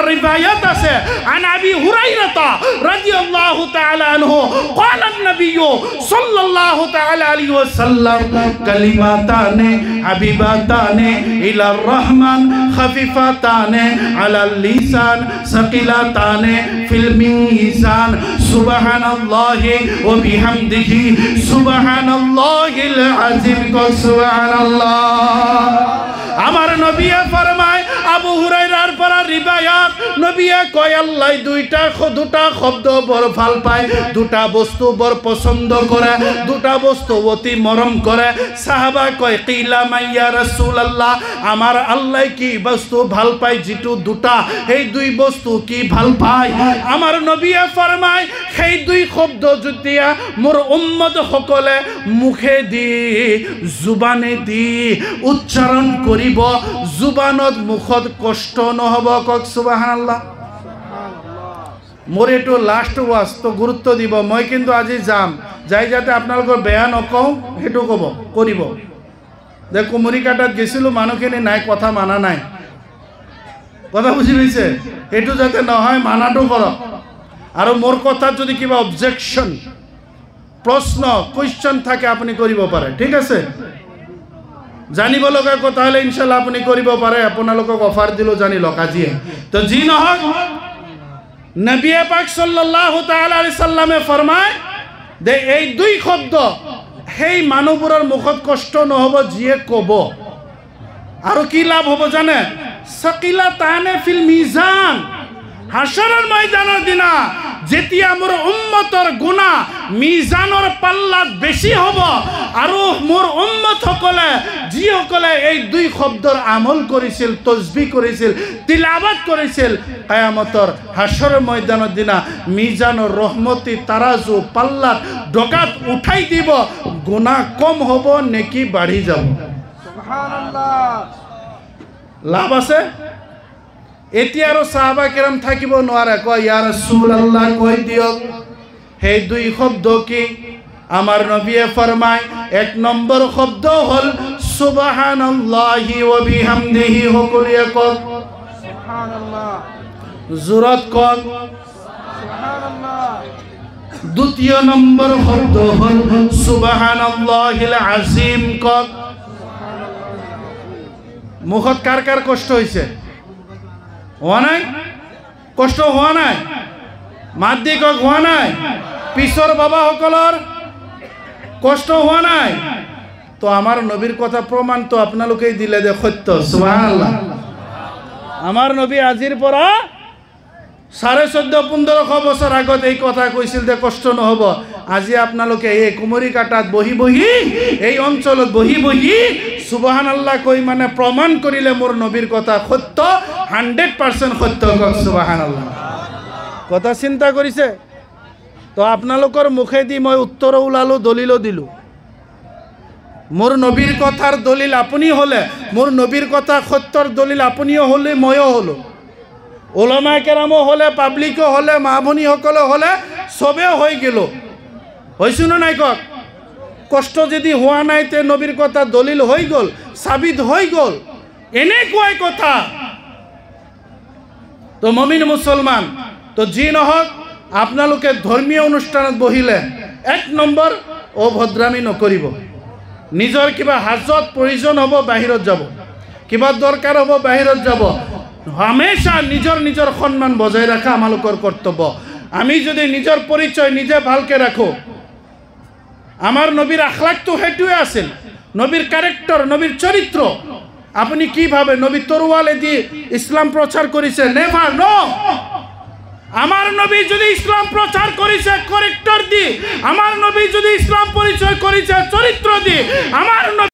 রিওয়ায়াত আছে আন আবি হুরায়রা রাদিয়াল্লাহু তাআলা আনহু قال النبي صلى الله تعالى عليه وسلم كلمتان حبيبتان الى الرحمن خفيفتان على اللسان ثقيلتان في الميزان سبحان الله وبحمده سبحان الله العظيم سبحان الله আমার নবী ফরমায় আবু হুরায়রার পর রিওয়ায়াত নবী কয় আল্লাহ দুটা শব্দ বড় ভাল পায় দুটা বস্তু বড় পছন্দ করে দুটা বস্তু অতি মরম করে সাহাবা কয় কিলা মাইয়া রাসূলুল্লাহ আমার আল্লাহ কি বস্তু ভাল পায় যেটো দুটা এই দুই বস্তু কি ভাল পায় আমার নবী ফরমায় সেই দুই শব্দ যেতিয়া মোর উম্মত সকলে মুখে দি জুবানে দি উচ্চারণ করিব জুবানত মুখত কষ্ট নহব কক সুবহানাল্লাহ মোর এটো লাস্ট ওয়াজ তো গুরুত্ব দিব মই কিন্তু আজি যাই যাতে আপোনালোকৰ বেয়া নকওঁ হেতু কব কৰিব যে কুমৰি কাটাত গেছিলো মানুহখিনি নাই কথা মানা নাই কথা বুজি পাইছে এটো যাতে নহয় মানাটো কৰক আৰু মোৰ কথা যদি কিবা অবজেকশন প্ৰশ্ন কোয়েশ্চন থাকে আপনি কৰিব পাৰে ঠিক আছে জানিব লগা কথা হলে ইনশাআল্লাহ আপনি কৰিব পাৰে আপোনালোকক অফার দিলো জানি লক আজিয়ে তো জি নহক নবী পাক সাল্লাল্লাহু তাআলা আলাইহি সাল্লামে ফরমায় যে এই দুই শব্দ সেই মানুহবোৰৰ মুখত কষ্ট নহব যিয়ে কব আৰু কি লাভ হ'ব জানে সাকিলাতানে ফিল মিজান হাসৰেৰ ময়দানেৰ দিনা যেতিয়া মোৰ উম্মতৰ গুনাহ মিজানৰ পাল্লাত বেশি হ'ব আৰু মোৰ উম্মত সকলে যি সকলে এই দুই শব্দৰ আমল কৰিছিল তসবিহ কৰিছিল তিলাওয়াত কৰিছিল কিয়ামতৰ হাসৰেৰ ময়দানৰ দিনা মিজানৰ ৰহমতি তাৰাজু পাল্লাত ডকাত উঠাই দিব গুনাহ কম হ'ব নেকি বাঢ়ি যাব সুবহানাল্লাহ লাভ আছে এতিয়া আৰু সাহাবা কেৰাম থাকিব নোৱাৰে কয় ইয়া রাসূলুল্লাহ কই দিয়ক সেই দুই শব্দ কি আমার নবী ফরমায় এক নম্বর শব্দ হল সুবহানাল্লাহি ওয়া বিহামদিহি সকলে কক সুবহানাল্লাহ জোৰত কক সুবহানাল্লাহ দ্বিতীয় নম্বর শব্দ হল সুবহানাল্লাহিল আযীম কক মুখত কার কার কষ্ট হইছে হওয়া নাই কষ্ট হওয়া নাই মাধ্যিক হওয়া নাই পিছৰ বাবা সকলৰ কষ্ট হওয়া নাই তো আমাৰ নবীৰ কথা প্ৰমাণ তো আপোনালোকেই দিলে যে সত্য সুবহানাল্লাহ আমাৰ নবী আজিৰ পৰা 1450-1500 বছর আগত এই কথা কৈছিল যে কষ্ট নহব আজি আপোনালোকে এই কুমৰি কাটাত বহি বহি এই অঞ্চলত বহি বহি সুবহানাল্লাহ কই মানে প্রমাণ করিলে মোর নবীর কথা সত্য 100% সত্য কক সুবহানাল্লাহ কথা চিন্তা কৰিছে তো আপোনালোকৰ মুখে দি মই উত্তৰ ওলালো দলিল দিলো মোৰ নবীৰ কথাৰ দলিল আপনি হলে মোৰ নবীৰ কথা সত্যৰ দলিল আপনিও হলে ময়ো হলো ওলামা কেরামো হলে পাবলিকও হলে মা ভনী সকলে হলে সবে হয়ে গেল হইছো না নাই কক কষ্ট যদি হওয়া নাই তে নবীর কথা দলিল হয়ে গল সাবিত হয়ে গল এনেকুৱাই কথা তো মুমিন মুসলমান তো জি নহক আপোনালোকে ধৰ্মীয় অনুষ্ঠানত বহিলে এক নম্বৰ অভদ্ৰামি নকৰিব নিজৰ কিবা হাজত প্ৰয়োজন হ'ব বাহিৰত যাব কিবা দৰকাৰ হ'ব বাহিৰত যাব হামেশা নিজৰ সম্মান বজাই ৰাখা আমালোকৰ কৰ্তব্য আমি যদি নিজৰ পৰিচয় নিজে ভালকে ৰাখো আমার নবীর আখলাক তো হেতুয়ে আছিল নবীর ক্যারেক্টার নবীর চরিত্র আপনি কিভাবে নবী তরওয়ালে দিয়ে ইসলাম প্রচার করেছে নেভার নো আমার নবী যদি ইসলাম প্রচার করেছে ক্যারেক্টার দিয়ে আমার নবী যদি ইসলাম পরিচয় করেছে চরিত্র দিয়ে আমার